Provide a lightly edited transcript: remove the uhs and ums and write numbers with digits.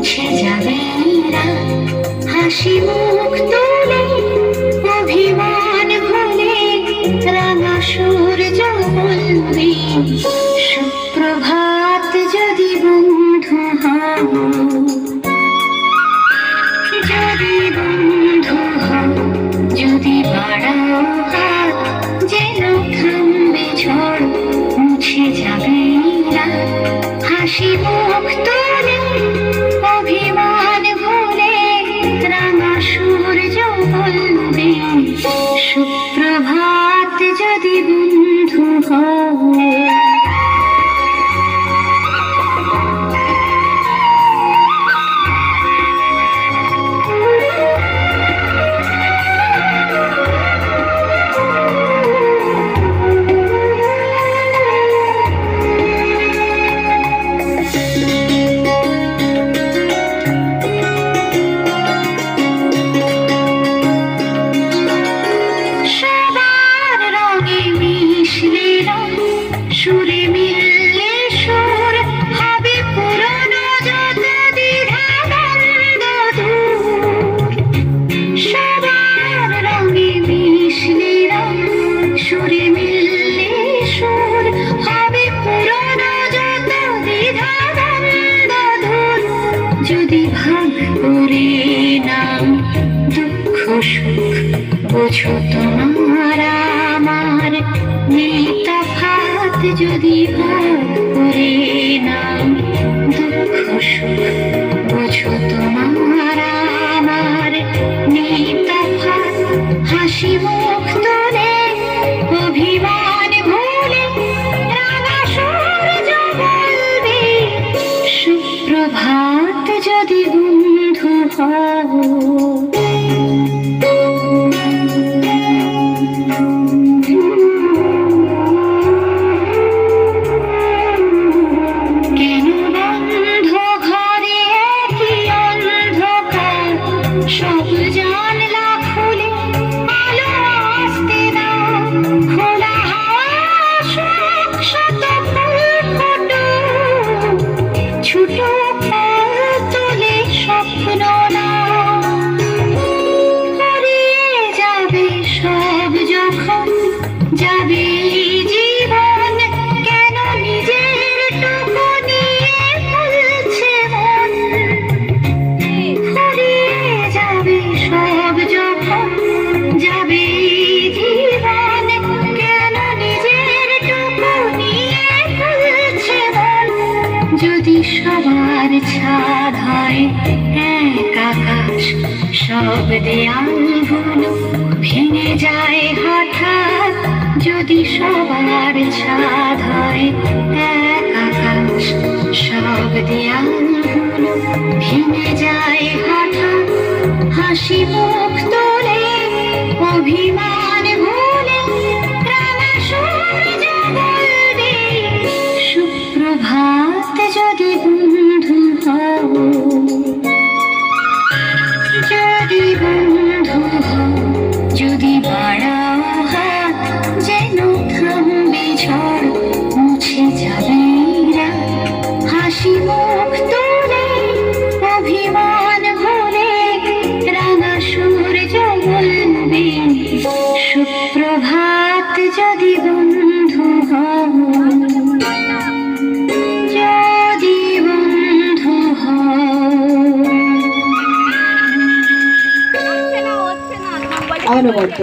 মুছে যাবে হাসি মুখ তুলে অভিমান ভুলে রাঙা সূর্য বলবে সুপ্রভাত। যদি বন্ধু হও, যদি বন্ধু হও, যদি বাড়াও হাত যেন থামবে ঝড়, মুছে যাবে হাসি মুখ তুলে অভিমান ভুলে রাঙা সূর্য বলবে সুপ্রভাত। যদি বন্ধু হও, সুরে মিললে সুর হবে পুরনো যত দ্বিধা দ্বন্দ্ব দূর। সবার রঙে মিশলে রং, সুরে মিললে সুর হবে পুরনো যত দ্বিধা দ্বন্দ্ব দূর। যদি ভাগ করে নাও দুঃখ সুখ, বোঝো তোমার আমার নেই তফাৎ। যদি ভাগ করে নাও দুঃখ সুখ, বোঝো তোমার আমার নেই তফাৎ। হাসি মুখ তুলে অভিমান ভুলে রাঙা সূর্য বলবে সুপ্রভাত। যদি বন্ধু হও, সব জানলা খুলে আলো আসতে দাও, খোলা হাওয়া শোক শত ফুল ফোটো, ছোট পল তুলে স্বপ্ন নাও। হারিয়ে যাবে সব যখন যাবে জীবন, কেন নিজের টুকু নিয়ে ভুলছে মন। সব যখন যাবে জীবন, কেন নিজের টুকু নিয়ে ভুলছে মন। যদি সবার ছাদ হয় এক আকাশ, সব দেয়ালগুলো ভেঙে যায় হঠাৎ। যদি সবার ছাদ হয় এক আকাশ, সব দেয়ালগুলো ভেঙে যায় হঠাৎ। হাসি মুখ তুলে অভিমান ভুলে রাঙা সূর্য বলবে সুপ্রভাত। যদি বন্ধু হও, যদি বন্ধু হও, যদি বাড়াও হাত যেন থামবে ঝড়, মুছে যাবে হাসি মুখ তুলে অভিমান ভুলে রাঙা সূর্য বলবে সুপ্রভাত। যদি বন্ধু হও, যদি বন্ধু হও। অনবদ্য।